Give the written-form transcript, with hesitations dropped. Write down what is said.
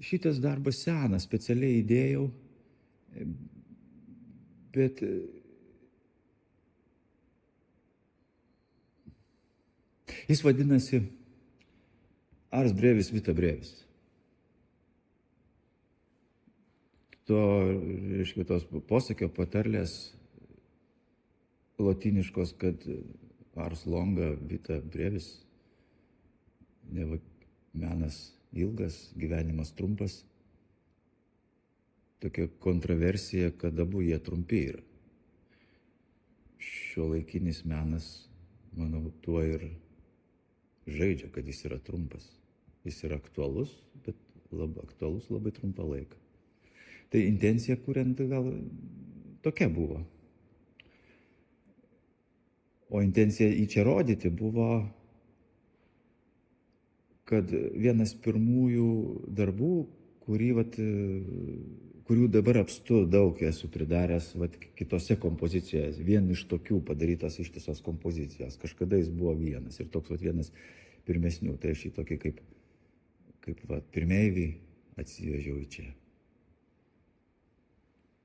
šitas darbas senas, specialiai įdėjau, bet jis vadinasi Ars brevis vita brevis. Reiškia, tos posakio patarlės lotyniškos, kad ars longa vita brevis, neva menas ilgas, gyvenimas trumpas. Tokia kontroversija, kad abu jie trumpi yra. Šiuolaikinis menas, manau, tuo ir žaidžia, kad jis yra trumpas. Jis yra aktualus, bet aktualus labai trumpą laiką. Tai intencija, kuriant, gal tokia buvo. O intencija į čia rodyti buvo, kad vienas pirmųjų darbų, kurių dabar apstu daug esu pridaręs kitose kompozicijose, vien iš tokių padarytos ištisos kompozicijos. Kažkada jis buvo vienas ir toks vienas pirmesnių. Tai aš jį tokį kaip pirmeivį atsivežiau į čia.